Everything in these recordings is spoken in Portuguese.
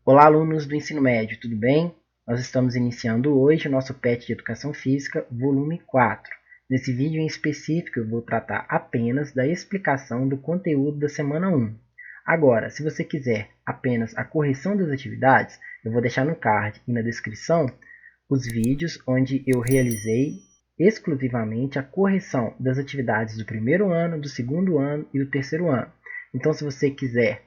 Olá, alunos do ensino médio, tudo bem? Nós estamos iniciando hoje o nosso PET de Educação Física, volume 4. Nesse vídeo em específico, eu vou tratar apenas da explicação do conteúdo da semana 1. Agora, se você quiser apenas a correção das atividades, eu vou deixar no card e na descrição os vídeos onde eu realizei exclusivamente a correção das atividades do primeiro ano, do segundo ano e do terceiro ano. Então, se você quiser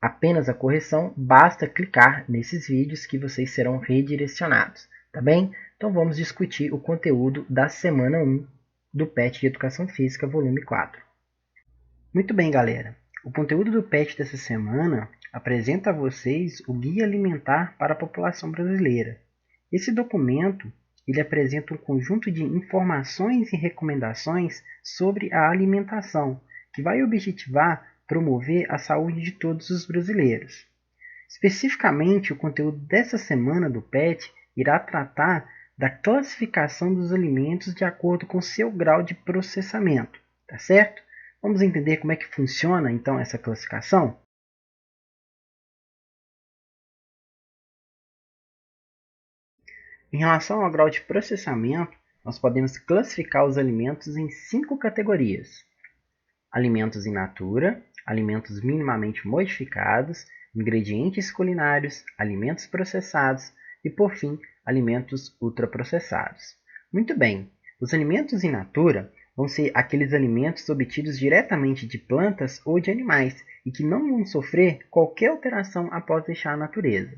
apenas a correção, basta clicar nesses vídeos que vocês serão redirecionados, tá bem? Então vamos discutir o conteúdo da semana 1 do PET de Educação Física, volume 4. Muito bem, galera. O conteúdo do PET dessa semana apresenta a vocês o Guia Alimentar para a População Brasileira. Esse documento ele apresenta um conjunto de informações e recomendações sobre a alimentação, que vai objetivar promover a saúde de todos os brasileiros. Especificamente, o conteúdo dessa semana do PET irá tratar da classificação dos alimentos de acordo com seu grau de processamento, tá certo? Vamos entender como é que funciona então essa classificação? Em relação ao grau de processamento, nós podemos classificar os alimentos em 5 categorias: alimentos in natura, alimentos minimamente modificados, ingredientes culinários, alimentos processados e, por fim, alimentos ultraprocessados. Muito bem, os alimentos in natura vão ser aqueles alimentos obtidos diretamente de plantas ou de animais e que não vão sofrer qualquer alteração após deixar a natureza.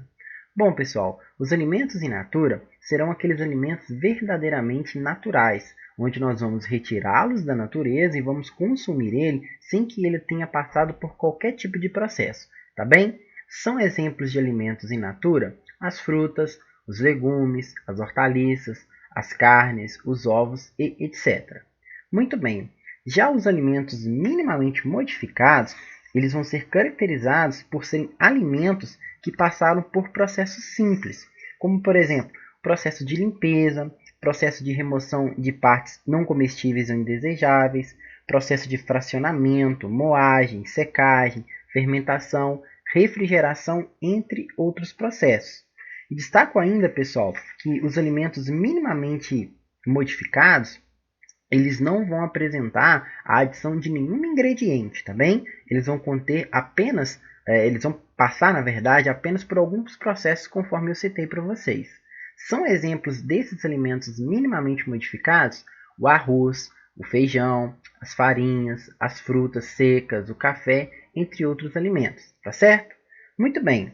Bom, pessoal, os alimentos in natura serão aqueles alimentos verdadeiramente naturais, onde nós vamos retirá-los da natureza e vamos consumir ele sem que ele tenha passado por qualquer tipo de processo, tá bem? São exemplos de alimentos in natura as frutas, os legumes, as hortaliças, as carnes, os ovos e etc. Muito bem, já os alimentos minimamente modificados, eles vão ser caracterizados por serem alimentos que passaram por processos simples, como por exemplo, processo de limpeza, processo de remoção de partes não comestíveis ou indesejáveis, processo de fracionamento, moagem, secagem, fermentação, refrigeração, entre outros processos. E destaco ainda, pessoal, que os alimentos minimamente modificados, eles não vão apresentar a adição de nenhum ingrediente, tá bem? Eles vão conter apenas, eles vão passar, na verdade, apenas por alguns processos conforme eu citei para vocês. São exemplos desses alimentos minimamente modificados o arroz, o feijão, as farinhas, as frutas secas, o café, entre outros alimentos, tá certo? Muito bem.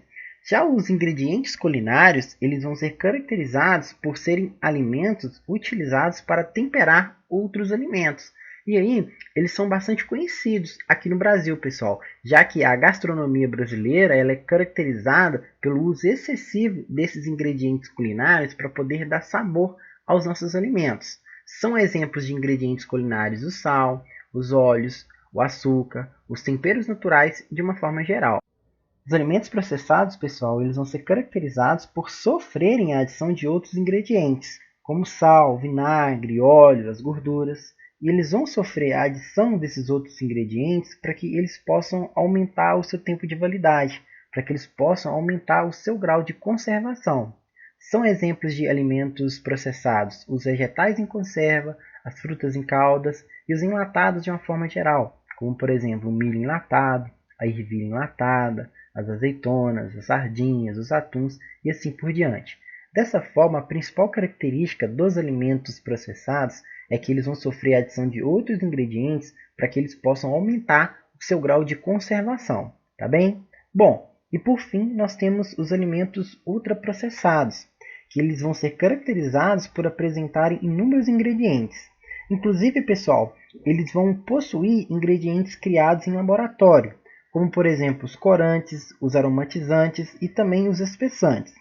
Já os ingredientes culinários, eles vão ser caracterizados por serem alimentos utilizados para temperar outros alimentos. E aí, eles são bastante conhecidos aqui no Brasil, pessoal, já que a gastronomia brasileira ela é caracterizada pelo uso excessivo desses ingredientes culinários para poder dar sabor aos nossos alimentos. São exemplos de ingredientes culinários o sal, os óleos, o açúcar, os temperos naturais de uma forma geral. Os alimentos processados, pessoal, eles vão ser caracterizados por sofrerem a adição de outros ingredientes, como sal, vinagre, óleo, as gorduras, e eles vão sofrer a adição desses outros ingredientes para que eles possam aumentar o seu tempo de validade, para que eles possam aumentar o seu grau de conservação. São exemplos de alimentos processados os vegetais em conserva, as frutas em caldas e os enlatados de uma forma geral, como por exemplo o milho enlatado, a ervilha enlatada, as azeitonas, as sardinhas, os atuns e assim por diante. Dessa forma, a principal característica dos alimentos processados é que eles vão sofrer a adição de outros ingredientes para que eles possam aumentar o seu grau de conservação, tá bem? Bom, e por fim, nós temos os alimentos ultraprocessados, que eles vão ser caracterizados por apresentarem inúmeros ingredientes. Inclusive, pessoal, eles vão possuir ingredientes criados em laboratório, como por exemplo os corantes, os aromatizantes e também os espessantes.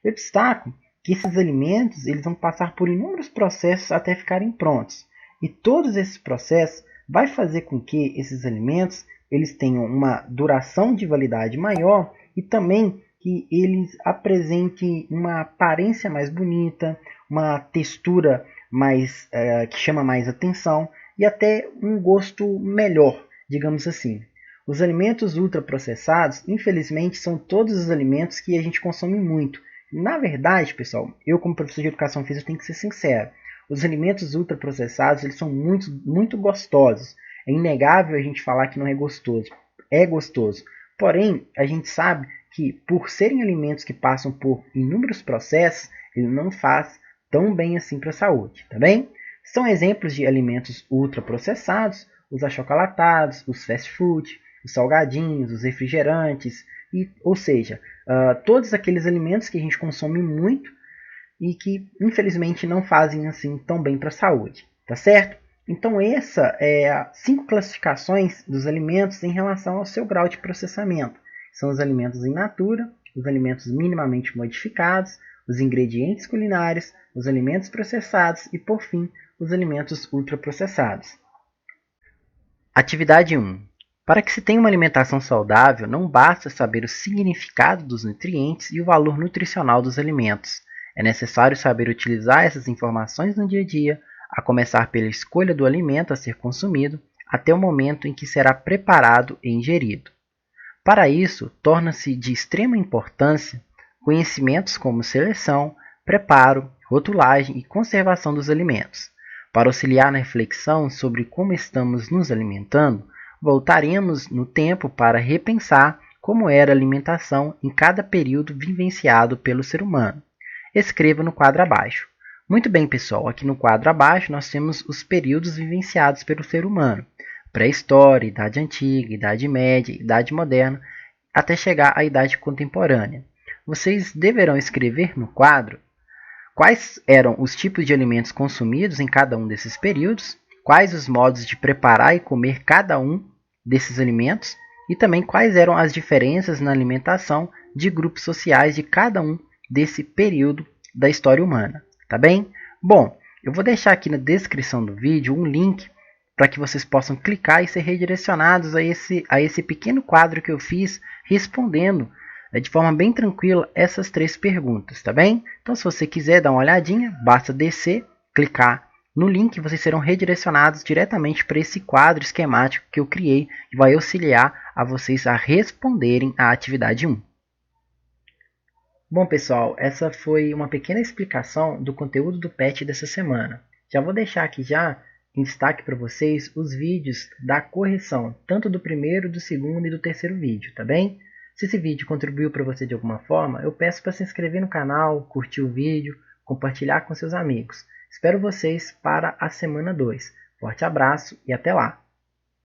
Eu destaco que esses alimentos eles vão passar por inúmeros processos até ficarem prontos. E todos esses processos vai fazer com que esses alimentos eles tenham uma duração de validade maior e também que eles apresentem uma aparência mais bonita, uma textura mais que chama mais atenção e até um gosto melhor, digamos assim. Os alimentos ultraprocessados, infelizmente, são todos os alimentos que a gente consome muito. Na verdade, pessoal, eu como professor de educação física tenho que ser sincero. Os alimentos ultraprocessados, eles são muito gostosos. É inegável a gente falar que não é gostoso. É gostoso. Porém, a gente sabe que por serem alimentos que passam por inúmeros processos, ele não faz tão bem assim para a saúde, tá bem? São exemplos de alimentos ultraprocessados, os achocolatados, os fast food, os salgadinhos, os refrigerantes, ou seja, todos aqueles alimentos que a gente consome muito e que infelizmente não fazem assim tão bem para a saúde, tá certo? Então essa é as 5 classificações dos alimentos em relação ao seu grau de processamento. São os alimentos in natura, os alimentos minimamente modificados, os ingredientes culinários, os alimentos processados e, por fim, os alimentos ultraprocessados. Atividade 1. Para que se tenha uma alimentação saudável, não basta saber o significado dos nutrientes e o valor nutricional dos alimentos. É necessário saber utilizar essas informações no dia a dia, a começar pela escolha do alimento a ser consumido, até o momento em que será preparado e ingerido. Para isso, torna-se de extrema importância conhecimentos como seleção, preparo, rotulagem e conservação dos alimentos. Para auxiliar na reflexão sobre como estamos nos alimentando, voltaremos no tempo para repensar como era a alimentação em cada período vivenciado pelo ser humano. Escreva no quadro abaixo. Muito bem, pessoal, aqui no quadro abaixo nós temos os períodos vivenciados pelo ser humano. Pré-história, Idade Antiga, Idade Média, Idade Moderna, até chegar à Idade Contemporânea. Vocês deverão escrever no quadro quais eram os tipos de alimentos consumidos em cada um desses períodos, quais os modos de preparar e comer cada um desses alimentos e também quais eram as diferenças na alimentação de grupos sociais de cada um desse período da história humana, tá bem? Bom, eu vou deixar aqui na descrição do vídeo um link para que vocês possam clicar e ser redirecionados a esse pequeno quadro que eu fiz respondendo de forma bem tranquila essas 3 perguntas, tá bem? Então, se você quiser dar uma olhadinha, basta descer, clicar no link e vocês serão redirecionados diretamente para esse quadro esquemático que eu criei e vai auxiliar a vocês a responderem à atividade 1. Bom, pessoal, essa foi uma pequena explicação do conteúdo do PET dessa semana. Já vou deixar aqui já em destaque para vocês os vídeos da correção, tanto do primeiro, do segundo e do terceiro vídeo, tá bem? Se esse vídeo contribuiu para você de alguma forma, eu peço para se inscrever no canal, curtir o vídeo, compartilhar com seus amigos. Espero vocês para a semana 2. Forte abraço e até lá!